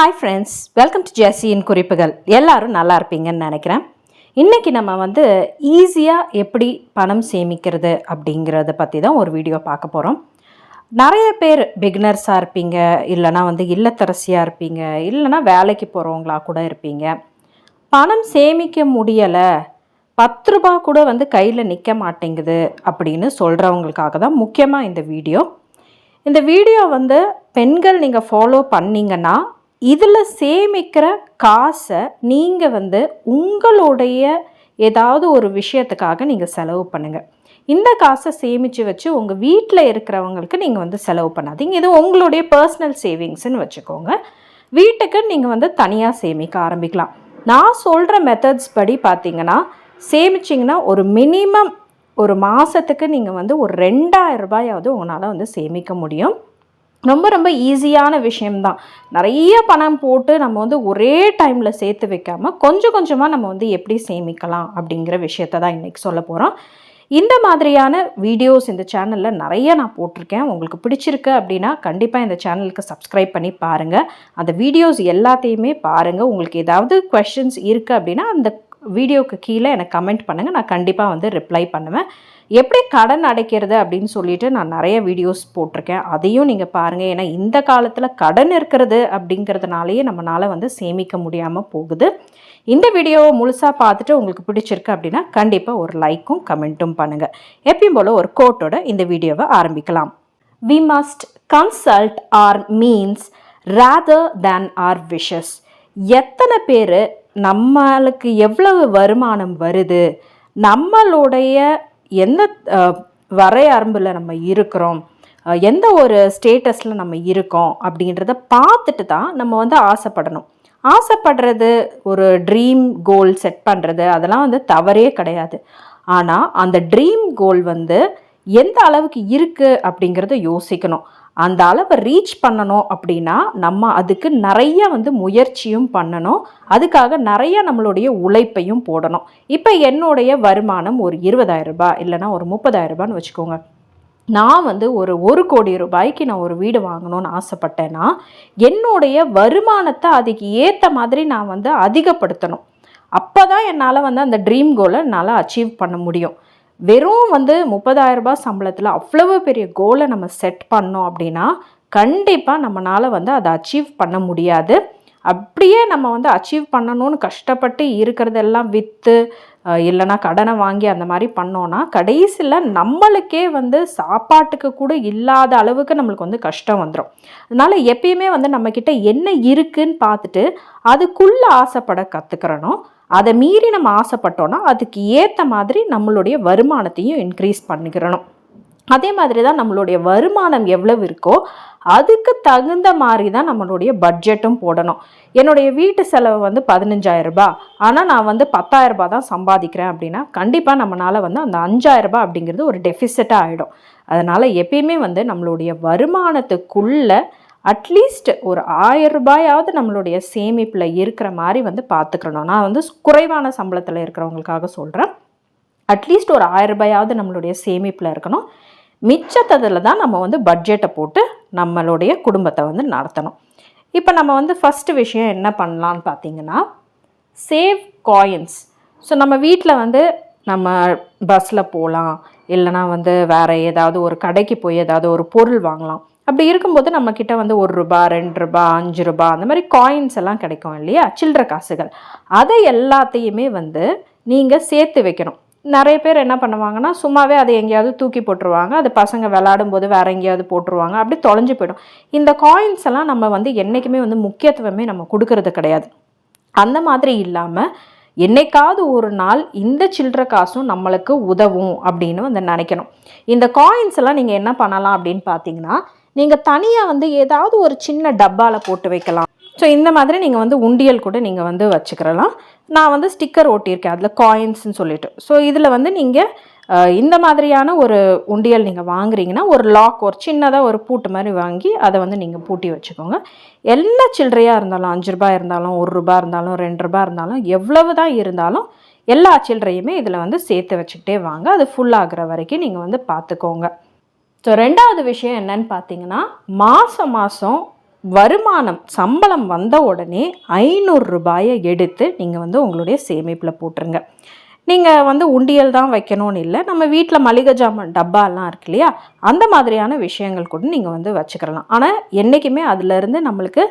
Hi friends, welcome to ஜெசியின் குறிப்புகள். எல்லாரும் நல்லா இருப்பீங்கன்னு நினைக்கிறேன். இன்றைக்கி நம்ம வந்து ஈஸியாக எப்படி பணம் சேமிக்கிறது அப்படிங்கிறத பற்றி தான் ஒரு வீடியோ பார்க்க போகிறோம். நிறைய பேர் பிகினர்ஸாக இருப்பீங்க, இல்லைனா வந்து இல்லத்தரசியாக இருப்பீங்க, இல்லைனா வேலைக்கு போகிறவங்களா கூட இருப்பீங்க. பணம் சேமிக்க முடியலை, 10 ரூபா கூட வந்து கையில் நிற்க மாட்டேங்குது அப்படின்னு சொல்கிறவங்களுக்காக தான் முக்கியமாக இந்த வீடியோ வந்து பெண்கள் நீங்கள் ஃபாலோ பண்ணிங்கன்னா இதில் சேமிக்கிற காசை நீங்கள் வந்து உங்களுடைய ஏதாவது ஒரு விஷயத்துக்காக நீங்கள் செலவு பண்ணுங்கள். இந்த காசை சேமித்து வச்சு உங்கள் வீட்டில் இருக்கிறவங்களுக்கு நீங்கள் வந்து செலவு பண்ணாதீங்க. இது உங்களுடைய பர்சனல் சேவிங்ஸ்ன்னு வச்சுக்கோங்க. வீட்டுக்கு நீங்கள் வந்து தனியாக சேமிக்க ஆரம்பிக்கலாம். நான் சொல்கிற மெத்தட்ஸ் படி பார்த்தீங்கன்னா சேமிச்சிங்கன்னா ஒரு மினிமம் ஒரு மாதத்துக்கு நீங்கள் வந்து ஒரு 2000 ரூபாயாவது உங்களால் வந்து சேமிக்க முடியும். ரொம்ப ரொம்ப ஈஸியான விஷயம்தான். நிறைய பணம் போட்டு நம்ம வந்து ஒரே டைமில் சேர்த்து வைக்காமல் கொஞ்சம் கொஞ்சமாக நம்ம வந்து எப்படி சேமிக்கலாம் அப்படிங்கிற விஷயத்த தான் இன்றைக்கி சொல்ல போகிறோம். இந்த மாதிரியான வீடியோஸ் இந்த சேனலில் நிறைய நான் போட்டிருக்கேன். உங்களுக்கு பிடிச்சிருக்கு அப்படின்னா கண்டிப்பாக இந்த சேனலுக்கு சப்ஸ்கிரைப் பண்ணி பாருங்கள். அந்த வீடியோஸ் எல்லாத்தையுமே பாருங்கள். உங்களுக்கு ஏதாவது குவெஸ்சன்ஸ் இருக்குது அப்படின்னா அந்த வீடியோக்கு கீழே எனக்கு கமெண்ட் பண்ணுங்கள். நான் கண்டிப்பாக வந்து ரிப்ளை பண்ணுவேன். எப்படி கடன் அடைக்கிறது அப்படின்னு சொல்லிட்டு நான் நிறைய வீடியோஸ் போட்டிருக்கேன். அதையும் நீங்கள் பாருங்கள். ஏன்னா இந்த காலத்தில் கடன் இருக்கிறது அப்படிங்கிறதுனாலேயே நம்மளால் வந்து சேமிக்க முடியாமல் போகுது. இந்த வீடியோவை முழுசாக பார்த்துட்டு உங்களுக்கு பிடிச்சிருக்கு அப்படின்னா கண்டிப்பாக ஒரு லைக்கும் கமெண்ட்டும் பண்ணுங்கள். எப்பயும் போல் ஒரு கோட்டோட இந்த வீடியோவை ஆரம்பிக்கலாம். We must consult our means rather than our wishes. எத்தனை பேர் நம்மளுக்கு எவ்வளவு வருமானம் வருது, நம்மளுடைய எந்த வரையரம்பில் நம்ம இருக்கிறோம், எந்த ஒரு ஸ்டேட்டஸில் நம்ம இருக்கோம் அப்படின்றத பார்த்துட்டு தான் நம்ம வந்து ஆசைப்படுறது ஒரு ட்ரீம் கோல் செட் பண்ணுறது அதெல்லாம் வந்து தவறே கிடையாது. ஆனால் அந்த ட்ரீம் கோல் வந்து எந்த அளவுக்கு இருக்குது அப்படிங்கிறத யோசிக்கணும். அந்த அளவை ரீச் பண்ணணும் அப்படின்னா நம்ம அதுக்கு நிறைய வந்து முயற்சியும் பண்ணணும். அதுக்காக நிறைய நம்மளுடைய உழைப்பையும் போடணும். இப்போ என்னுடைய வருமானம் ஒரு 20,000 ரூபாய் இல்லைனா ஒரு 30,000 ரூபான்னு வச்சுக்கோங்க. நான் வந்து ஒரு 1 கோடி ரூபாய்க்கு நான் ஒரு வீடு வாங்கணும்னு ஆசைப்பட்டேன்னா என்னுடைய வருமானத்தை அதுக்கு ஏற்ற மாதிரி நான் வந்து அதிகப்படுத்தணும். அப்போ தான் என்னால் வந்து அந்த ட்ரீம் கோலை என்னால் அச்சீவ் பண்ண முடியும். வெறும் வந்து 30,000 ரூபாய் சம்பளத்தில் அவ்வளவு பெரிய கோலை நம்ம செட் பண்ணோம் அப்படின்னா கண்டிப்பாக நம்மளால் வந்து அதை அச்சீவ் பண்ண முடியாது. அப்படியே நம்ம வந்து அச்சீவ் பண்ணணும்னு கஷ்டப்பட்டு இருக்கிறதெல்லாம் விற்று இல்லைனா கடனை வாங்கி அந்த மாதிரி பண்ணோன்னா கடைசியில் நம்மளுக்கே வந்து சாப்பாட்டுக்கு கூட இல்லாத அளவுக்கு நம்மளுக்கு வந்து கஷ்டம் வந்துடும். அதனால் எப்பயுமே வந்து நம்மக்கிட்ட என்ன இருக்குன்னு பார்த்துட்டு அதுக்குள்ளே ஆசைப்பட கற்றுக்கிறணும். அதை மீறி நம்ம ஆசைப்பட்டோன்னா அதுக்கு ஏற்ற மாதிரி நம்மளுடைய வருமானத்தையும் இன்க்ரீஸ் பண்ணிக்கிறணும். அதே மாதிரி தான் நம்மளுடைய வருமானம் எவ்வளவு இருக்கோ அதுக்கு தகுந்த மாதிரி தான் நம்மளுடைய பட்ஜெட்டும் போடணும். என்னுடைய வீட்டு செலவு வந்து 15,000 ரூபாய், ஆனால் நான் வந்து 10,000 ரூபாய் தான் சம்பாதிக்கிறேன் அப்படின்னா கண்டிப்பாக நம்மளால் வந்து அந்த 5,000 ரூபாய் அப்படிங்கிறது ஒரு டெஃபிசிட்டாக ஆகிடும். அதனால் எப்பயுமே வந்து நம்மளுடைய வருமானத்துக்குள்ளே அட்லீஸ்ட் ஒரு 1000 ரூபாயாவது நம்மளுடைய சேமிப்பில் இருக்கிற மாதிரி வந்து பார்த்துக்கணும். நான் வந்து குறைவான சம்பளத்தில் இருக்கிறவங்களுக்காக சொல்கிறேன். அட்லீஸ்ட் ஒரு 1000 ரூபாயாவது நம்மளுடைய சேமிப்பில் இருக்கணும். மிச்சத்ததில் தான் நம்ம வந்து பட்ஜெட்டை போட்டு நம்மளுடைய குடும்பத்தை வந்து நடத்தணும். இப்போ நம்ம வந்து ஃபஸ்ட்டு விஷயம் என்ன பண்ணலான்னு பார்த்தீங்கன்னா சேவ் காயின்ஸ். ஸோ நம்ம வீட்டில் வந்து நம்ம பஸ்ஸில் போகலாம், இல்லைனா வந்து வேறு ஏதாவது ஒரு கடைக்கு போய் ஏதாவது ஒரு பொருள் வாங்கலாம். அப்படி இருக்கும்போது நம்மக்கிட்ட வந்து 1 ரூபாய் 2 ரூபாய் 5 ரூபாய் அந்த மாதிரி காயின்ஸ் எல்லாம் கிடைக்கும் இல்லையா, சில்லற காசுகள். அதை எல்லாத்தையுமே வந்து நீங்கள் சேர்த்து வைக்கணும். நிறைய பேர் என்ன பண்ணுவாங்கன்னா சும்மாவே அதை எங்கேயாவது தூக்கி போட்டுருவாங்க. அது பசங்க விளையாடும் போது வேறு எங்கேயாவது போட்டுருவாங்க, அப்படி தொலைஞ்சு போயிடும். இந்த காயின்ஸ் எல்லாம் நம்ம வந்து என்றைக்குமே வந்து முக்கியத்துவமே நம்ம கொடுக்கறது கிடையாது. அந்த மாதிரி இல்லாமல் என்னைக்காவது ஒரு நாள் இந்த சில்லற காசும் நம்மளுக்கு உதவும் அப்படின்னு வந்து நினைக்கணும். இந்த காயின்ஸ் எல்லாம் நீங்கள் என்ன பண்ணலாம் அப்படின்னு பார்த்தீங்கன்னா நீங்கள் தனியாக வந்து ஏதாவது ஒரு சின்ன டப்பாவில் போட்டு வைக்கலாம். ஸோ இந்த மாதிரி நீங்கள் வந்து உண்டியல் கூட நீங்கள் வந்து வச்சுக்கிறலாம். நான் வந்து ஸ்டிக்கர் ஒட்டியிருக்கேன் அதில் காயின்ஸ்ன்னு சொல்லிட்டு. ஸோ இதில் வந்து நீங்கள் இந்த மாதிரியான ஒரு உண்டியல் நீங்கள் வாங்குறீங்கன்னா ஒரு லாக், ஒரு சின்னதாக ஒரு பூட்டு மாதிரி வாங்கி அதை வந்து நீங்கள் பூட்டி வச்சுக்கோங்க. எல்லா சில்லறையாக இருந்தாலும் 5 ரூபாய் இருந்தாலும் 1 ரூபாய் இருந்தாலும் 2 ரூபாய் இருந்தாலும் எவ்வளவு தான் இருந்தாலும் எல்லா சில்லறையுமே இதில் வந்து சேர்த்து வச்சுக்கிட்டே வாங்க. அது ஃபுல்லாகிற வரைக்கும் நீங்கள் வந்து பார்த்துக்கோங்க. ஸோ 2வது விஷயம் என்னன்னு பார்த்தீங்கன்னா மாதம் வருமானம் சம்பளம் வந்த உடனே 500 ரூபாயை எடுத்து நீங்கள் வந்து உங்களுடைய சேமிப்பில் போட்டுருங்க. நீங்கள் வந்து உண்டியல் தான் வைக்கணும்னு இல்லை, நம்ம வீட்டில் மளிகை ஜாமான் டப்பாலாம் இருக்கு இல்லையா, அந்த மாதிரியான விஷயங்கள் கூட நீங்கள் வந்து வச்சுக்கிறலாம். ஆனால் என்றைக்குமே அதிலிருந்து நம்மளுக்கு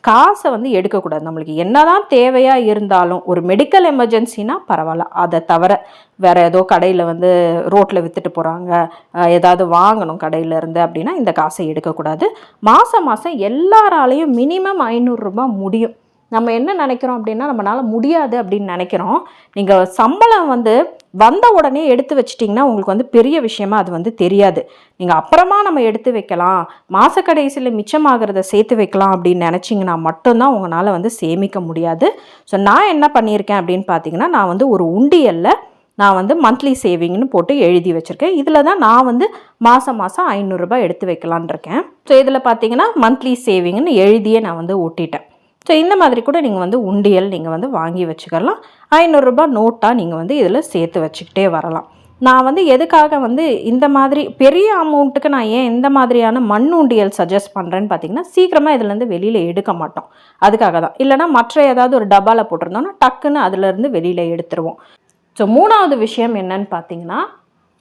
காசை வந்து எடுக்கக்கூடாது. நம்மளுக்கு என்னதான் தேவையாக இருந்தாலும், ஒரு மெடிக்கல் எமர்ஜென்சினா பரவாயில்ல, அதை தவிர வேறு ஏதோ கடையில் வந்து ரோட்டில் விற்றுட்டு போகிறாங்க, ஏதாவது வாங்கணும் கடையிலேருந்து அப்படின்னா இந்த காசை எடுக்கக்கூடாது. மாதம் மாதம் எல்லாராலையும் மினிமம் 500 ரூபாய் முடியும். நம்ம என்ன நினைக்கிறோம் அப்படின்னா, நம்மளால் முடியாது அப்படின்னு நினைக்கிறோம். நீங்கள் சம்பளம் வந்து வந்த உடனே எடுத்து வச்சிட்டிங்கன்னா உங்களுக்கு வந்து பெரிய விஷயமா அது வந்து தெரியாது. நீங்கள் அப்புறமா நம்ம எடுத்து வைக்கலாம், மாத கடைசியில் மிச்சமாகிறத சேர்த்து வைக்கலாம் அப்படின்னு நினச்சிங்கன்னா மட்டும்தான் உங்களால் வந்து சேமிக்க முடியாது. ஸோ நான் என்ன பண்ணியிருக்கேன் அப்படின்னு பார்த்தீங்கன்னா, நான் வந்து ஒரு உண்டியலில் நான் வந்து மந்த்லி சேவிங்னு போட்டு எழுதி வச்சுருக்கேன். இதில் தான் நான் வந்து மாதம் 500 ரூபாய் எடுத்து வைக்கலான் இருக்கேன். ஸோ இதில் பார்த்தீங்கன்னா மந்த்லி சேவிங்னு எழுதியே நான் வந்து ஓட்டிட்டேன். ஸோ இந்த மாதிரி கூட நீங்கள் வந்து உண்டியல் நீங்கள் வந்து வாங்கி வச்சுக்கலாம். 500 ரூபாய் நோட்டாக நீங்கள் வந்து இதில் சேர்த்து வச்சுக்கிட்டே வரலாம். நான் வந்து எதுக்காக வந்து இந்த மாதிரி பெரிய அமௌண்ட்டுக்கு நான் ஏன் இந்த மாதிரியான மண் உண்டியல் சஜஸ்ட் பண்ணுறேன்னு பார்த்தீங்கன்னா, சீக்கிரமாக இதுலேருந்து வெளியில் எடுக்க மாட்டோம், அதுக்காக தான். இல்லைனா மற்ற ஏதாவது ஒரு டப்பாவில் போட்டிருந்தோன்னா டக்குன்னு அதுலேருந்து வெளியில் எடுத்துருவோம். ஸோ 3வது விஷயம் என்னன்னு பார்த்தீங்கன்னா,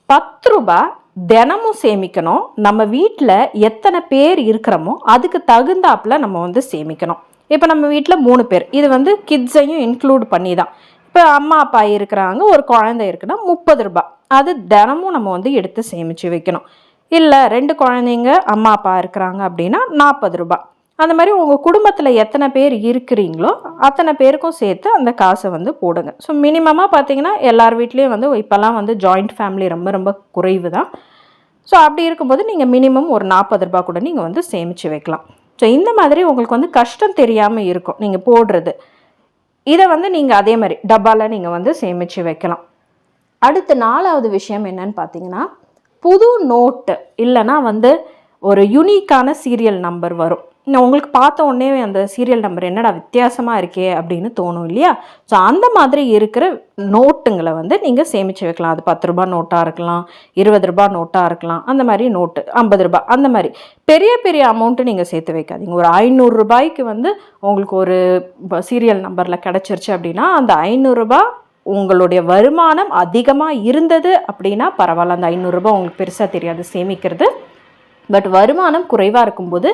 10 ரூபாய் தினமும் சேமிக்கணும். நம்ம வீட்டில் எத்தனை பேர் இருக்கிறோமோ அதுக்கு தகுந்தாப்பில் நம்ம வந்து சேமிக்கணும். இப்போ நம்ம வீட்டில் 3 பேர், இது வந்து கிட்ஸையும் இன்க்ளூட் பண்ணி தான். இப்போ அம்மா அப்பா இருக்கிறாங்க, ஒரு குழந்தை இருக்குன்னா 30 ரூபாய், அது தினமும் நம்ம வந்து எடுத்து சேமித்து வைக்கணும். இல்லை 2 குழந்தைங்க அம்மா அப்பா இருக்கிறாங்க அப்படின்னா 40 ரூபாய். அந்த மாதிரி உங்கள் குடும்பத்தில் எத்தனை பேர் இருக்கிறீங்களோ அத்தனை பேருக்கும் சேர்த்து அந்த காசை வந்து போடுங்க. ஸோ மினிமமாக பார்த்தீங்கன்னா எல்லார் வீட்லேயும் வந்து இப்போல்லாம் வந்து ஜாயிண்ட் ஃபேமிலி ரொம்ப ரொம்ப குறைவு தான். ஸோ அப்படி இருக்கும்போது நீங்கள் மினிமம் ஒரு 40 ரூபாய் கூட நீங்கள் வந்து சேமித்து வைக்கலாம். ஸோ இந்த மாதிரி உங்களுக்கு வந்து கஷ்டம் தெரியாமல் இருக்கும் நீங்கள் போடுறது. இதை வந்து நீங்கள் அதே மாதிரி டப்பாவில் நீங்கள் வந்து சேமித்து வைக்கலாம். அடுத்து 4வது விஷயம் என்னன்னு பார்த்தீங்கன்னா, புது நோட்டு இல்லைனா வந்து ஒரு யூனிக்கான சீரியல் நம்பர் வரும். உங்களுக்கு பார்த்த உடனே அந்த சீரியல் நம்பர் என்னடா வித்தியாசமாக இருக்கே அப்படின்னு தோணும் இல்லையா? ஸோ அந்த மாதிரி இருக்கிற நோட்டுங்களை வந்து நீங்கள் சேமித்து வைக்கலாம். அது 10 ரூபாய் நோட்டாக இருக்கலாம், 20 ரூபாய் நோட்டாக இருக்கலாம், அந்த மாதிரி நோட்டு 50 ரூபாய், அந்த மாதிரி பெரிய பெரிய அமௌண்ட்டு நீங்கள் சேர்த்து வைக்காதீங்க. ஒரு 500 ரூபாய்க்கு வந்து உங்களுக்கு ஒரு சீரியல் நம்பரில் கிடச்சிருச்சு அப்படின்னா, அந்த 500 ரூபாய் உங்களுடைய வருமானம் அதிகமாக இருந்தது அப்படின்னா பரவாயில்ல, அந்த 500 ரூபாய் உங்களுக்கு பெருசாக தெரியாது சேமிக்கிறது. பட் வருமானம் குறைவாக இருக்கும்போது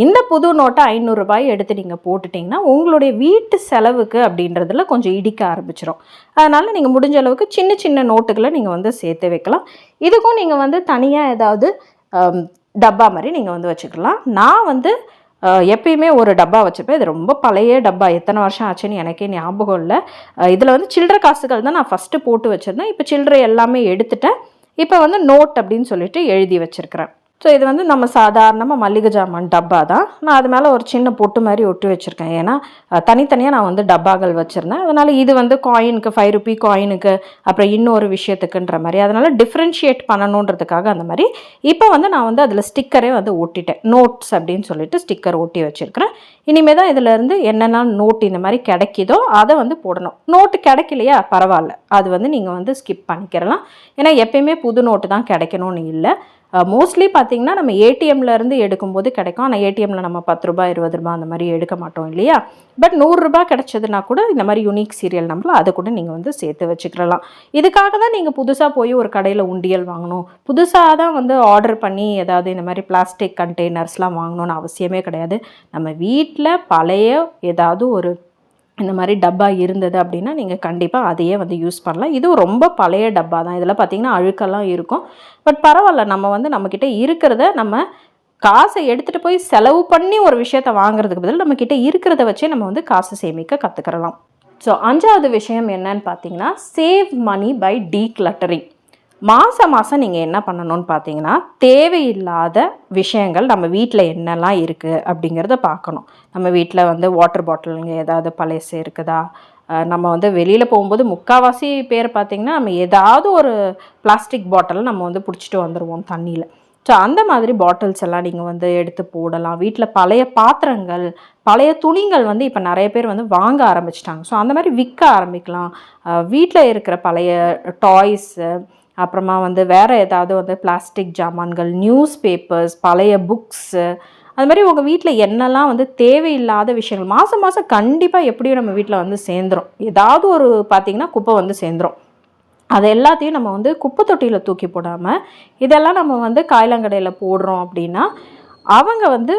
இந்த புது நோட்டை 500 ரூபாய் எடுத்து நீங்கள் போட்டுட்டிங்கன்னா உங்களுடைய வீட்டு செலவுக்கு அப்படின்றதுல கொஞ்சம் இடிக்க ஆரம்பிச்சிடும். அதனால் நீங்கள் முடிஞ்ச அளவுக்கு சின்ன சின்ன நோட்டுகளை நீங்கள் வந்து சேர்த்து வைக்கலாம். இதுக்கும் நீங்கள் வந்து தனியாக ஏதாவது டப்பா மாதிரி நீங்கள் வந்து வச்சுக்கலாம். நான் வந்து எப்பயுமே ஒரு டப்பா வச்சுருப்பேன். இது ரொம்ப பழைய டப்பா, எத்தனை வருஷம் ஆச்சுன்னு எனக்கே ஞாபகம் இல்லை. இதில் வந்து சில்லறை காசுகள் தான் நான் ஃபஸ்ட்டு போட்டு வச்சுருந்தேன். இப்போ சில்லறை எல்லாமே எடுத்துட்டேன். இப்போ வந்து நோட் அப்படின்னு சொல்லிட்டு எழுதி வச்சுருக்கிறேன். ஸோ இது வந்து நம்ம சாதாரணமாக மல்லிகை ஜாமான் டப்பா தான். நான் அது மேலே ஒரு சின்ன பொட்டு மாதிரி ஒட்டி வச்சுருக்கேன். ஏன்னா தனித்தனியாக நான் வந்து டப்பாக்கள் வச்சுருந்தேன். அதனால் இது வந்து காயினுக்கு 5 ரூபி காயினுக்கு, அப்புறம் இன்னொரு விஷயத்துக்குன்ற மாதிரி, அதனால் டிஃப்ரென்ஷியேட் பண்ணணுன்றதுக்காக அந்த மாதிரி. இப்போ வந்து நான் வந்து அதில் ஸ்டிக்கரே வந்து ஒட்டிட்டேன். நோட்ஸ் அப்படின்னு சொல்லிட்டு ஸ்டிக்கர் ஒட்டி வச்சுருக்கிறேன். இனிமேல் தான் இதிலேருந்து என்னென்ன நோட் இந்த மாதிரி கிடைக்கிதோ அதை வந்து போடணும். நோட்டு கிடைக்கலையா பரவாயில்ல, அது வந்து நீங்கள் வந்து ஸ்கிப் பண்ணிக்கிறலாம். ஏன்னா எப்பயுமே புது நோட்டு தான் கிடைக்கணும்னு இல்லை. மோஸ்ட்லி பார்த்திங்கன்னா நம்ம ஏடிஎம்லேருந்து எடுக்கும்போது கிடைக்கும். ஆனால் ஏடிஎம்மில் நம்ம 10 ரூபாய் 20 ரூபாய் அந்த மாதிரி எடுக்க மாட்டோம் இல்லையா? பட் 100 ரூபாய் கிடச்சதுன்னா கூட இந்த மாதிரி யூனிக் சீரியல் நம்பரில் அதை கூட நீங்கள் வந்து சேர்த்து வச்சுக்கிறலாம். இதுக்காக தான் நீங்கள் புதுசாக போய் ஒரு கடையில் உண்டியல் வாங்கணும், புதுசாக தான் வந்து ஆர்டர் பண்ணி ஏதாவது இந்த மாதிரி பிளாஸ்டிக் கண்டெய்னர்ஸ்லாம் வாங்கணும்னு அவசியமே கிடையாது. நம்ம வீட்டில் பழைய ஏதாவது ஒரு இந்த மாதிரி டப்பா இருந்தது அப்படின்னா நீங்கள் கண்டிப்பாக அதையே வந்து யூஸ் பண்ணலாம். இதுவும் ரொம்ப பழைய டப்பா தான். இதில் பார்த்திங்கன்னா அழுக்கெல்லாம் இருக்கும். பட் பரவாயில்ல, நம்ம வந்து நம்மக்கிட்ட இருக்கிறத நம்ம காசை எடுத்துகிட்டு போய் செலவு பண்ணி ஒரு விஷயத்தை வாங்குறதுக்கு பதில் நம்மக்கிட்ட இருக்கிறத வச்சே நம்ம வந்து காசை சேமிக்க கற்றுக்கிறலாம். ஸோ 5வது விஷயம் என்னன்னு பார்த்தீங்கன்னா, சேவ் மணி பை டீக்ளட்டரிங். மாதம் நீங்கள் என்ன பண்ணணும்னு பார்த்தீங்கன்னா, தேவையில்லாத விஷயங்கள் நம்ம வீட்டில் என்னெல்லாம் இருக்குது அப்படிங்கிறத பார்க்கணும். நம்ம வீட்டில் வந்து வாட்டர் பாட்டிலுங்க ஏதாவது பழசு இருக்குதா, நம்ம வந்து வெளியில் போகும்போது முக்கால்வாசி பேர் பார்த்திங்கன்னா நம்ம ஏதாவது ஒரு பிளாஸ்டிக் பாட்டிலை நம்ம வந்து பிடிச்சிட்டு வந்துடுவோம் தண்ணியில். ஸோ அந்த மாதிரி பாட்டில்ஸ் எல்லாம் நீங்கள் வந்து எடுத்து போடலாம். வீட்டில் பழைய பாத்திரங்கள், பழைய துணிகள் வந்து இப்போ நிறைய பேர் வந்து வாங்க ஆரம்பிச்சிட்டாங்க. ஸோ அந்த மாதிரி விற்க ஆரம்பிக்கலாம். வீட்டில் இருக்கிற பழைய டாய்ஸு, அப்புறமா வந்து வேறு ஏதாவது வந்து பிளாஸ்டிக் ஜாமான்கள், நியூஸ் பேப்பர்ஸ், பழைய புக்ஸு, அது மாதிரி உங்கள் வீட்டில் என்னெல்லாம் வந்து தேவையில்லாத விஷயங்கள் மாதம் மாதம் கண்டிப்பாக எப்படியும் நம்ம வீட்டில் வந்து சேர்ந்துடும். ஏதாவது ஒரு பார்த்திங்கன்னா குப்பை வந்து சேர்ந்துடும். அது எல்லாத்தையும் நம்ம வந்து குப்பை தொட்டியில் தூக்கி போடாமல் இதெல்லாம் நம்ம வந்து காய்லாங்கடையில் போடுறோம் அப்படின்னா அவங்க வந்து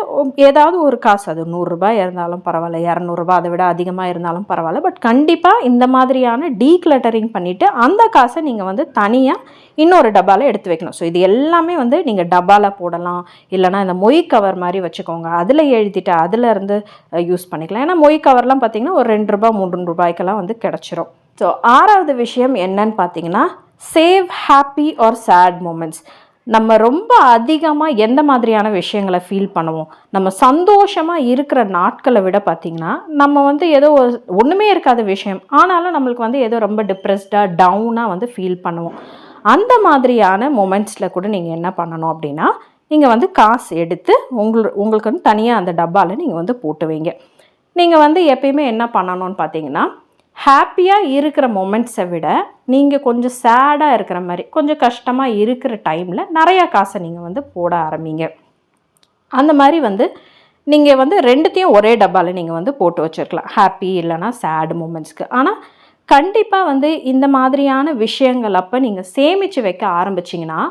ஏதாவது ஒரு காசு, அது 100 ரூபாய் இருந்தாலும் பரவாயில்ல, 200 ரூபாய் அதை விட அதிகமாக இருந்தாலும் பரவாயில்ல, பட் கண்டிப்பாக இந்த மாதிரியான டீக்ளட்டரிங் பண்ணிவிட்டு அந்த காசை நீங்கள் வந்து தனியாக இன்னொரு டப்பாவில் எடுத்து வைக்கணும். ஸோ இது எல்லாமே வந்து நீங்கள் டப்பாவில் போடலாம், இல்லைனா இந்த மொய் கவர் மாதிரி வச்சுக்கோங்க, அதில் எழுதிட்டு அதில் இருந்து யூஸ் பண்ணிக்கலாம். ஏன்னா மொய் கவர்லாம் பார்த்திங்கன்னா ஒரு 2 ரூபாய் 3 ரூபாய்க்கெல்லாம் வந்து கிடச்சிரும். ஸோ 6வது விஷயம் என்னன்னு பார்த்தீங்கன்னா, save happy or sad moments. நம்ம ரொம்ப அதிகமாக எந்த மாதிரியான விஷயங்களை ஃபீல் பண்ணுவோம்? நம்ம சந்தோஷமாக இருக்கிற நாட்களை விட பார்த்திங்கன்னா, நம்ம வந்து ஏதோ ஒன்றுமே இருக்காத விஷயம் ஆனாலும் நம்மளுக்கு வந்து ஏதோ ரொம்ப டிப்ரெஸ்டாக டவுனாக வந்து ஃபீல் பண்ணுவோம். அந்த மாதிரியான மொமெண்ட்ஸில் கூட நீங்கள் என்ன பண்ணணும் அப்படின்னா, நீங்கள் வந்து காசு எடுத்து உங்களுக்கு வந்து தனியாக அந்த டப்பாவில் நீங்கள் வந்து போட்டு வைங்க. நீங்கள் வந்து எப்பயுமே என்ன பண்ணணும்னு பார்த்தீங்கன்னா, ஹாப்பியாக இருக்கிற மொமெண்ட்ஸை விட நீங்கள் கொஞ்சம் சேடாக இருக்கிற மாதிரி, கொஞ்சம் கஷ்டமாக இருக்கிற டைமில் நிறையா காசை நீங்கள் வந்து போட ஆரம்பிங்க. அந்த மாதிரி வந்து நீங்கள் வந்து 2த்தையும் ஒரே டப்பாவில் நீங்கள் வந்து போட்டு வச்சுருக்கலாம், ஹாப்பி இல்லைனா சேடு மூமெண்ட்ஸ்க்கு. ஆனால் கண்டிப்பாக வந்து இந்த மாதிரியான விஷயங்கள் அப்போ நீங்கள் சேமித்து வைக்க ஆரம்பிச்சிங்கன்னா,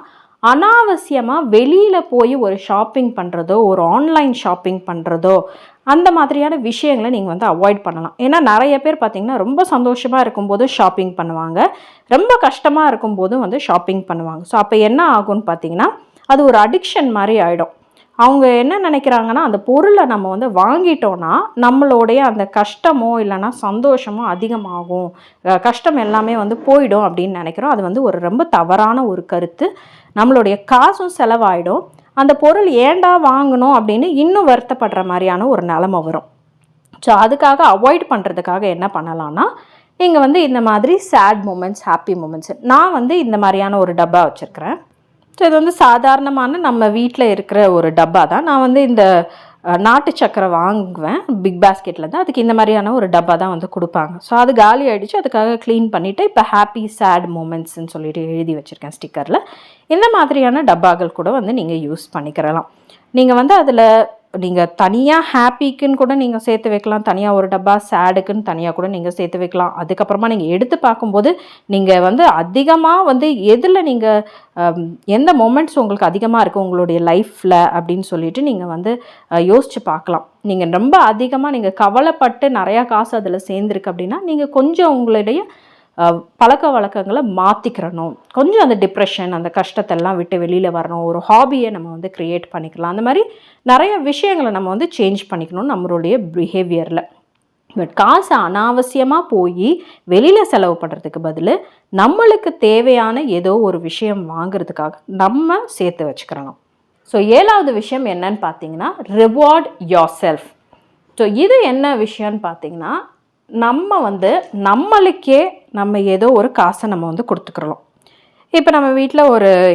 அனாவசியமாக வெளியில் போய் ஒரு ஷாப்பிங் பண்ணுறதோ, ஒரு ஆன்லைன் ஷாப்பிங் பண்ணுறதோ, அந்த மாதிரியான விஷயங்களை நீங்கள் வந்து அவாய்ட் பண்ணலாம். ஏன்னா நிறைய பேர் பார்த்திங்கன்னா ரொம்ப சந்தோஷமாக இருக்கும்போது ஷாப்பிங் பண்ணுவாங்க, ரொம்ப கஷ்டமாக இருக்கும்போதும் வந்து ஷாப்பிங் பண்ணுவாங்க. ஸோ அப்போ என்ன ஆகும்னு பார்த்திங்கன்னா, அது ஒரு அடிக்ஷன் மாதிரி ஆகிடும். அவங்க என்ன நினைக்கிறாங்கன்னா, அந்த பொருளை நம்ம வந்து வாங்கிட்டோன்னா நம்மளுடைய அந்த கஷ்டமோ இல்லைனா சந்தோஷமோ அதிகமாகும், கஷ்டம் எல்லாமே வந்து போயிடும் அப்படின்னு நினைக்கிறோம். அது வந்து ஒரு ரொம்ப தவறான ஒரு கருத்து. நம்மளுடைய காசும் செலவாயிடும், அந்த பொருள் ஏண்டா வாங்கணும் அப்படின்னு இன்னும் வருத்தப்படுற மாதிரியான ஒரு நிலைமை வரும். ஸோ அதுக்காக அவாய்ட் பண்ணுறதுக்காக என்ன பண்ணலான்னா, நீங்கள் வந்து இந்த மாதிரி சேட் மூமெண்ட்ஸ், ஹாப்பி மூமெண்ட்ஸ், நான் வந்து இந்த மாதிரியான ஒரு டப்பா வச்சுருக்கிறேன். ஸோ இது வந்து சாதாரணமான நம்ம வீட்டில் இருக்கிற ஒரு டப்பா தான். நான் வந்து இந்த நாட்டு சக்கரை வாங்குவேன் பிக் பாஸ்கெட்லேருந்து, அதுக்கு இந்த மாதிரியான ஒரு டப்பா தான் வந்து கொடுப்பாங்க. ஸோ அது காலி ஆகிடுச்சு, அதுக்காக க்ளீன் பண்ணிவிட்டு இப்போ ஹாப்பி சேட் மூமெண்ட்ஸ்ன்னு சொல்லிட்டு எழுதி வச்சுருக்கேன் ஸ்டிக்கரில். இந்த மாதிரியான டப்பாக்கள் கூட வந்து நீங்கள் யூஸ் பண்ணிக்கிறலாம். நீங்கள் வந்து அதில் நீங்கள் தனியாக ஹாப்பிக்குன்னு கூட நீங்கள் சேர்த்து வைக்கலாம், தனியாக ஒரு டப்பா சேடுக்குன்னு தனியாக கூட நீங்கள் சேர்த்து வைக்கலாம். அதுக்கப்புறமா நீங்கள் எடுத்து பார்க்கும்போது நீங்கள் வந்து அதிகமாக வந்து எதில் நீங்கள் எந்த மொமெண்ட்ஸ் உங்களுக்கு அதிகமாக இருக்குது உங்களுடைய லைஃப்பில் அப்படின்னு சொல்லிட்டு நீங்கள் வந்து யோசித்து பார்க்கலாம். நீங்கள் ரொம்ப அதிகமாக நீங்கள் கவலைப்பட்டு நிறையா காசு அதில் சேர்ந்துருக்கு அப்படின்னா, நீங்கள் கொஞ்சம் உங்களுடைய பழக்க வழக்கங்களை மாற்றிக்கிறணும், கொஞ்சம் அந்த டிப்ரெஷன் அந்த கஷ்டத்தெல்லாம் விட்டு வெளியில் வரணும், ஒரு ஹாபியை நம்ம வந்து க்ரியேட் பண்ணிக்கலாம். அந்த மாதிரி நிறைய விஷயங்களை நம்ம வந்து சேஞ்ச் பண்ணிக்கணும் நம்மளுடைய பிஹேவியரில். பட் காசு அனாவசியமாக போய் வெளியில் செலவு பண்ணுறதுக்கு பதில் நம்மளுக்கு தேவையான ஏதோ ஒரு விஷயம் வாங்கிறதுக்காக நம்ம சேர்த்து வச்சுக்கிறணும். ஸோ 7வது விஷயம் என்னன்னு பார்த்தீங்கன்னா, ரிவார்ட் யோர் செல்ஃப். ஸோ இது என்ன விஷயம்னு பார்த்தீங்கன்னா, நம்ம வந்து நம்மளுக்கே நம்ம ஏதோ ஒரு காசை நம்ம வந்து கொடுத்துக்கிறோம். இப்போ நம்ம வீட்டில்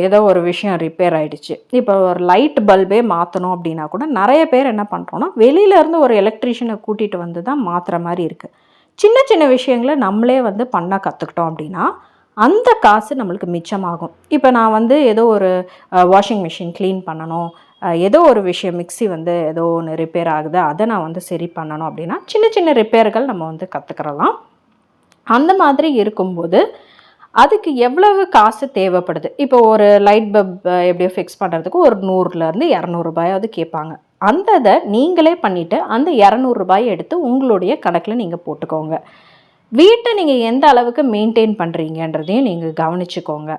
ஏதோ ஒரு விஷயம் ரிப்பேர் ஆகிடுச்சு, இப்போ ஒரு லைட் பல்பே மாற்றணும் அப்படின்னா கூட நிறைய பேர் என்ன பண்ணுறோன்னா, வெளியிலேருந்து ஒரு எலக்ட்ரீஷியனை கூட்டிகிட்டு வந்து தான் மாற்றுற மாதிரி இருக்குது. சின்ன சின்ன விஷயங்களை நம்மளே வந்து பண்ண கற்றுக்கிட்டோம் அப்படின்னா அந்த காசு நம்மளுக்கு மிச்சமாகும். இப்போ நான் வந்து ஏதோ ஒரு வாஷிங் மிஷின் க்ளீன் பண்ணணும், ஏதோ ஒரு விஷயம் மிக்ஸி வந்து ஏதோ ஒன்று ரிப்பேர் ஆகுது, அதை நான் வந்து சரி பண்ணணும் அப்படின்னா சின்ன சின்ன ரிப்பேர்கள் நம்ம வந்து கற்றுக்கிறலாம். அந்த மாதிரி இருக்கும்போது அதுக்கு எவ்வளவு காசு தேவைப்படுது? இப்போ ஒரு லைட் பல்ப் எப்படியோ ஃபிக்ஸ் பண்ணுறதுக்கு ஒரு 100லேருந்து 200 ரூபாயாவது கேட்பாங்க. அந்த இதை நீங்களே பண்ணிவிட்டு அந்த 200 ரூபாயை எடுத்து உங்களுடைய கணக்கில் நீங்கள் போட்டுக்கோங்க. வீட்டை நீங்கள் எந்த அளவுக்கு மெயின்டைன் பண்ணுறீங்கன்றதையும் நீங்கள் கவனிச்சுக்கோங்க.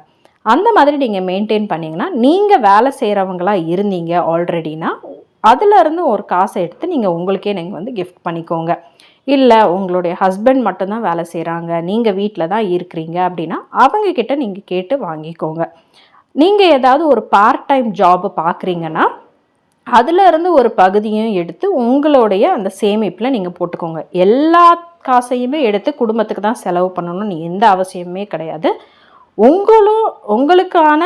அந்த மாதிரி நீங்கள் மெயின்டைன் பண்ணிங்கன்னா, நீங்கள் வேலை செய்கிறவங்களா இருந்தீங்க ஆல்ரெடினா அதிலருந்து ஒரு காசை எடுத்து நீங்கள் உங்களுக்கே நீங்கள் வந்து கிஃப்ட் பண்ணிக்கோங்க. இல்லை உங்களுடைய ஹஸ்பண்ட் மட்டும்தான் வேலை செய்கிறாங்க, நீங்கள் வீட்டில் தான் இருக்கிறீங்க அப்படின்னா அவங்கக்கிட்ட நீங்கள் கேட்டு வாங்கிக்கோங்க. நீங்கள் ஏதாவது ஒரு பார்ட் டைம் ஜாபு பார்க்குறீங்கன்னா அதிலிருந்து ஒரு பகுதியும் எடுத்து உங்களுடைய அந்த சேமிப்பில் நீங்கள் போட்டுக்கோங்க. எல்லா காசையுமே எடுத்து குடும்பத்துக்கு தான் செலவு பண்ணணும்னு எந்த அவசியமே கிடையாது. உங்களுக்கான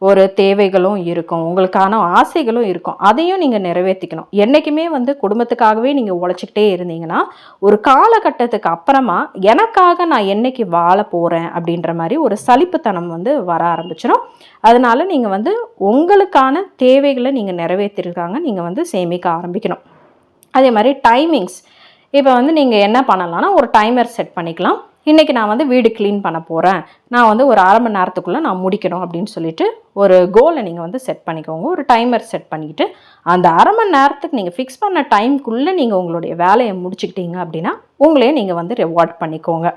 ஒரு தேவைகளும் இருக்கும், உங்களுக்கான ஆசைகளும் இருக்கும். அதையும் நீங்கள் நிறைவேற்றிக்கணும். என்றைக்குமே வந்து குடும்பத்துக்காகவே நீங்கள் உழைச்சிக்கிட்டே இருந்தீங்கன்னா ஒரு காலகட்டத்துக்கு அப்புறமா எனக்காக நான் என்னைக்கு வாழ போகிறேன் அப்படின்ற மாதிரி ஒரு சலிப்புத்தனம் வந்து வர ஆரம்பிச்சிடும். அதனால நீங்கள் வந்து உங்களுக்கான தேவைகளை நீங்கள் நிறைவேற்றிருக்காங்க நீங்கள் வந்து சேமிக்க ஆரம்பிக்கணும். அதே மாதிரி டைமிங்ஸ், இப்போ வந்து நீங்கள் என்ன பண்ணலாம்னா ஒரு டைமர் செட் பண்ணிக்கலாம். இன்றைக்கி நான் வந்து வீடு க்ளீன் பண்ண போகிறேன், நான் வந்து ஒரு அரை மணி நேரத்துக்குள்ளே நான் முடிக்கணும் அப்படின்னு சொல்லிட்டு ஒரு கோலை நீங்கள் வந்து செட் பண்ணிக்கோங்க. ஒரு டைமர் செட் பண்ணிக்கிட்டு அந்த அரை மணி நேரத்துக்கு நீங்கள் ஃபிக்ஸ் பண்ண டைம்குள்ளே நீங்கள் உங்களுடைய வேலையை முடிச்சுக்கிட்டீங்க அப்படின்னா உங்களே நீங்கள் வந்து ரிவார்ட் பண்ணிக்கோங்க.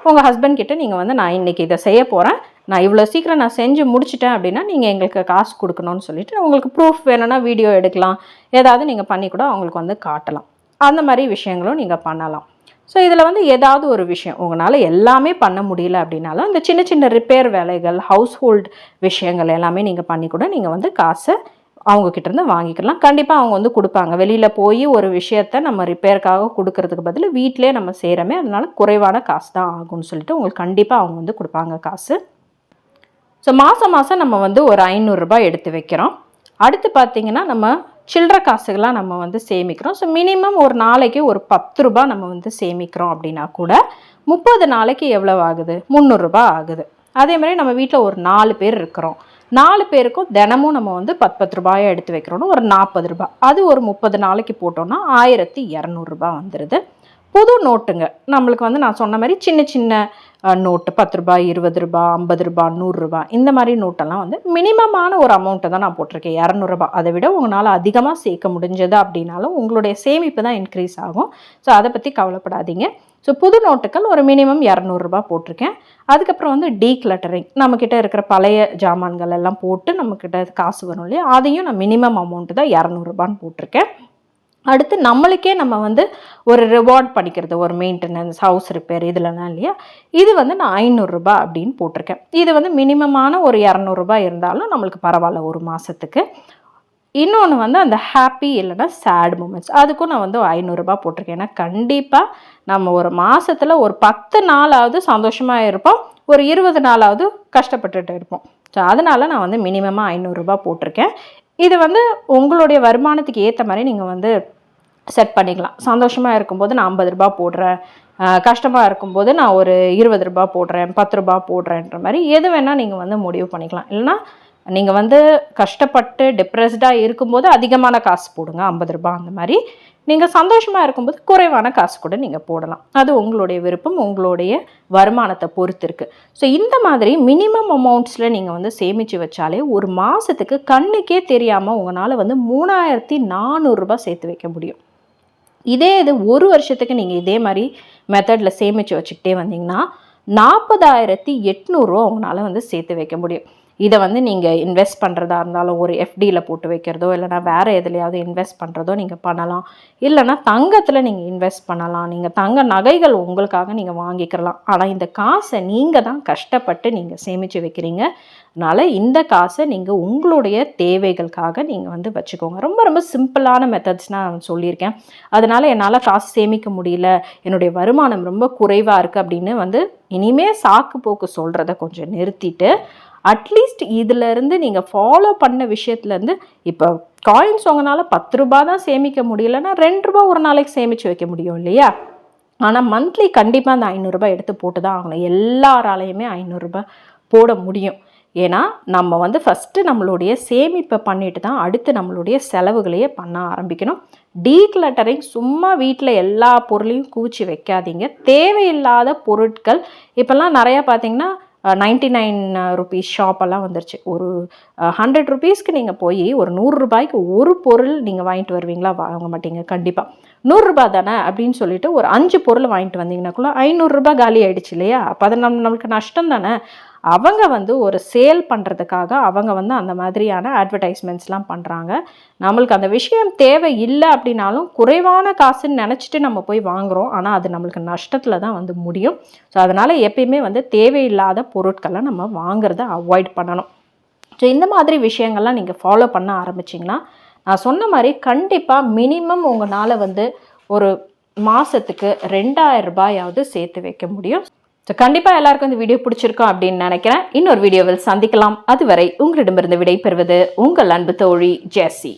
உங்கள் ஹஸ்பண்ட் கிட்ட நீங்கள் வந்து நான் இன்றைக்கி இதை செய்ய போகிறேன், நான் இவ்வளோ சீக்கிரம் நான் செஞ்சு முடிச்சிட்டேன் அப்படின்னா நீங்கள் எங்களுக்கு காசு கொடுக்கணும்னு சொல்லிட்டு உங்களுக்கு ப்ரூஃப் வேணும்னா வீடியோ எடுக்கலாம், ஏதாவது நீங்கள் பண்ணி கூட அவங்களுக்கு வந்து காட்டலாம். அந்த மாதிரி விஷயங்களும் நீங்கள் பண்ணலாம். ஸோ இதில் வந்து ஏதாவது ஒரு விஷயம் உங்களால் எல்லாமே பண்ண முடியல அப்படின்னாலும் இந்த சின்ன சின்ன ரிப்பேர் வேலைகள், ஹவுஸ் ஹோல்ட் விஷயங்கள் எல்லாமே நீங்கள் பண்ணி கூட நீங்கள் வந்து காசை அவங்கக்கிட்டேருந்து வாங்கிக்கலாம். கண்டிப்பாக அவங்க வந்து கொடுப்பாங்க. வெளியில் போய் ஒரு விஷயத்த நம்ம ரிப்பேருக்காக கொடுக்கறதுக்கு பதில் வீட்டிலே நம்ம செய்கிறோமே, அதனால குறைவான காசு தான் ஆகும்னு சொல்லிட்டு உங்களுக்கு கண்டிப்பாக அவங்க வந்து கொடுப்பாங்க காசு. ஸோ மாதம் மாதம் நம்ம வந்து ஒரு 500 ரூபாய் எடுத்து வைக்கிறோம். அடுத்து பார்த்திங்கன்னா நம்ம சில்லற காசுகளாக நம்ம வந்து சேமிக்கிறோம். ஸோ மினிமம் ஒரு நாளைக்கு ஒரு 10 ரூபாய் நம்ம வந்து சேமிக்கிறோம் அப்படின்னா கூட 30 நாளைக்கு எவ்வளோ ஆகுது? 300 ரூபாய் ஆகுது. அதே மாதிரி நம்ம வீட்டில் ஒரு 4 பேர் இருக்கிறோம், 4 பேருக்கும் தினமும் நம்ம வந்து 10 ரூபாயை எடுத்து வைக்கிறோன்னா ஒரு 40 ரூபாய். அது ஒரு 30 நாளைக்கு போட்டோன்னா 1200 ரூபாய் வந்துடுது. புது நோட்டுங்க நம்மளுக்கு வந்து நான் சொன்ன மாதிரி சின்ன சின்ன நோட்டு 10 ரூபாய், 20 ரூபாய், 50 ரூபாய், 100 ரூபாய், இந்த மாதிரி நோட்டெல்லாம் வந்து மினிமமான ஒரு அமௌண்ட்டை தான் நான் போட்டிருக்கேன், 200 ரூபாய். அதை விட உங்களால் அதிகமாக சேர்க்க முடிஞ்சது அப்படின்னாலும் உங்களுடைய சேமிப்பு தான் இன்க்ரீஸ் ஆகும். ஸோ அதை பற்றி கவலைப்படாதீங்க. ஸோ புது நோட்டுகள் ஒரு மினிமம் 200 ரூபாய் போட்டிருக்கேன். அதுக்கப்புறம் வந்து டீக்ளட்டரிங், நம்மக்கிட்ட இருக்கிற பழைய ஜாமான்கள் எல்லாம் போட்டு நம்மக்கிட்ட காசு வரும் இல்லையா, அதையும் நான் மினிமம் அமௌண்ட்டு தான் 200 ரூபான்னு போட்டிருக்கேன். அடுத்து நம்மளுக்கே நம்ம வந்து ஒரு ரிவார்ட் பண்ணிக்கிறது, ஒரு மெயின்டெனன்ஸ், ஹவுஸ் ரிப்பேர் இதெல்லாம் இல்லையா, இது வந்து நான் 500 ரூபாய் அப்படின்னு போட்டிருக்கேன். இது வந்து மினிமமான ஒரு 200 ரூபாய் இருந்தாலும் நம்மளுக்கு பரவாயில்ல ஒரு மாதத்துக்கு. இன்னொன்று வந்து அந்த ஹாப்பி இல்லைன்னா சேட் மூமெண்ட்ஸ், அதுக்கும் நான் வந்து 500 ரூபாய் போட்டிருக்கேன். ஏன்னா கண்டிப்பாக நம்ம ஒரு மாதத்தில் ஒரு 10 நாளாவது சந்தோஷமாக இருப்போம், ஒரு 20 நாளாவது கஷ்டப்பட்டுட்டு இருப்போம். ஸோ அதனால் நான் வந்து மினிமமாக 500 ரூபாய் போட்டிருக்கேன். இது வந்து உங்களுடைய வருமானத்துக்கு ஏற்ற மாதிரி நீங்கள் வந்து செட் பண்ணிக்கலாம். சந்தோஷமாக இருக்கும்போது நான் 50 ரூபாய் போடுறேன், கஷ்டமாக இருக்கும்போது நான் ஒரு 20 ரூபாய் போடுறேன், 10 ரூபாய் போடுறேன்ற மாதிரி எது வேணால் நீங்கள் வந்து முடிவு பண்ணிக்கலாம். இல்லைனா நீங்கள் வந்து கஷ்டப்பட்டு டிப்ரெஸ்டாக இருக்கும்போது அதிகமான காசு போடுங்க, 50 ரூபாய். அந்த மாதிரி நீங்கள் சந்தோஷமாக இருக்கும்போது குறைவான காசு கூட நீங்கள் போடலாம். அது உங்களுடைய விருப்பம், உங்களுடைய வருமானத்தை பொறுத்து இருக்குது. ஸோ இந்த மாதிரி மினிமம் அமௌண்ட்ஸில் நீங்கள் வந்து சேமித்து வச்சாலே ஒரு மாதத்துக்கு கண்ணுக்கே தெரியாமல் உங்களால் வந்து 3400 ரூபாய் சேர்த்து வைக்க முடியும். இதே இது ஒரு வருஷத்துக்கு நீங்கள் இதே மாதிரி மெத்தடில் சேமித்து வச்சுக்கிட்டே வந்தீங்கன்னா 40,800 ரூபா உங்களால் வந்து சேர்த்து வைக்க முடியும். இதை வந்து நீங்கள் இன்வெஸ்ட் பண்ணுறதா இருந்தாலும் ஒரு எஃப்டியில் போட்டு வைக்கிறதோ, இல்லைனா வேறு எதுலையாவது இன்வெஸ்ட் பண்ணுறதோ நீங்கள் பண்ணலாம். இல்லைனா தங்கத்தில் நீங்கள் இன்வெஸ்ட் பண்ணலாம், நீங்கள் தங்க நகைகள் உங்களுக்காக நீங்கள் வாங்கிக்கலாம். ஆனால் இந்த காசை நீங்கள் தான் கஷ்டப்பட்டு நீங்கள் சேமித்து வைக்கிறீங்க. அதனால் இந்த காசை நீங்கள் உங்களுடைய தேவைகளுக்காக நீங்கள் வந்து வச்சுக்கோங்க. ரொம்ப ரொம்ப சிம்பிளான மெத்தட்ஸ்னால் நான் சொல்லியிருக்கேன். அதனால் என்னால் காசு சேமிக்க முடியல, என்னுடைய வருமானம் ரொம்ப குறைவாக இருக்குது அப்படின்னு வந்து இனிமேல் சாக்கு போக்கு சொல்கிறத கொஞ்சம் நிறுத்திட்டு அட்லீஸ்ட் இதிலேருந்து நீங்கள் ஃபாலோ பண்ண விஷயத்துலேருந்து, இப்போ காயின்ஸ் உங்களால் 10 ரூபாய் தான் சேமிக்க முடியலன்னா 2 ரூபாய் ஒரு நாளைக்கு சேமித்து வைக்க முடியும் இல்லையா? ஆனால் மந்த்லி கண்டிப்பாக அந்த 500 ரூபாய் எடுத்து போட்டு தான் ஆகணும். எல்லாராலையுமே 500 ரூபாய் போட முடியும். ஏன்னா நம்ம வந்து ஃபஸ்ட்டு நம்மளுடைய சேமிப்பை பண்ணிட்டு தான் அடுத்து நம்மளுடைய செலவுகளையே பண்ண ஆரம்பிக்கணும். டீக்ளட்டரிங், சும்மா வீட்டில் எல்லா பொருளையும் குவிச்சு வைக்காதீங்க. தேவையில்லாத பொருட்கள் இப்போல்லாம் நிறையா பார்த்தீங்கன்னா 99 ருபீஸ் ஷாப்பெல்லாம் வந்துருச்சு. ஒரு 100 ருபீஸ்க்கு நீங்கள் போய் ஒரு 100 ரூபாய்க்கு ஒரு பொருள் நீங்கள் வாங்கிட்டு வருவீங்களா? வாங்க மாட்டீங்க கண்டிப்பாக. 100 ரூபாய் தானே அப்படின்னு சொல்லிட்டு ஒரு 5 பொருள் வாங்கிட்டு வந்தீங்கன்னாக்குள்ள 500 ரூபாய் காலி ஆகிடுச்சு இல்லையா? அப்போ அது நம்மளுக்கு நஷ்டம் தானே. அவங்க வந்து ஒரு சேல் பண்ணுறதுக்காக அவங்க வந்து அந்த மாதிரியான அட்வர்டைஸ்மெண்ட்ஸ்லாம் பண்ணுறாங்க. நம்மளுக்கு அந்த விஷயம் தேவை இல்லை அப்படின்னாலும் குறைவான காசுன்னு நினச்சிட்டு நம்ம போய் வாங்குகிறோம். ஆனால் அது நம்மளுக்கு நஷ்டத்தில் தான் வந்து முடியும். ஸோ அதனால் எப்பயுமே வந்து தேவையில்லாத பொருட்களை நம்ம வாங்குறத அவாய்ட் பண்ணணும். ஸோ இந்த மாதிரி விஷயங்கள்லாம் நீங்கள் ஃபாலோ பண்ண ஆரம்பிச்சிங்கன்னா நான் சொன்ன மாதிரி கண்டிப்பாக மினிமம் உங்களால் வந்து ஒரு மாதத்துக்கு 2000 ரூபாயாவது சேர்த்து வைக்க முடியும். ஸோ கண்டிப்பாக எல்லாருக்கும் இந்த வீடியோ பிடிச்சிருக்கோம் அப்படின்னு நினைக்கிறேன். இன்னொரு வீடியோவில் சந்திக்கலாம். அதுவரை உங்களிடமிருந்து விடை பெறுவது உங்கள் அன்பு தோழி ஜெசி.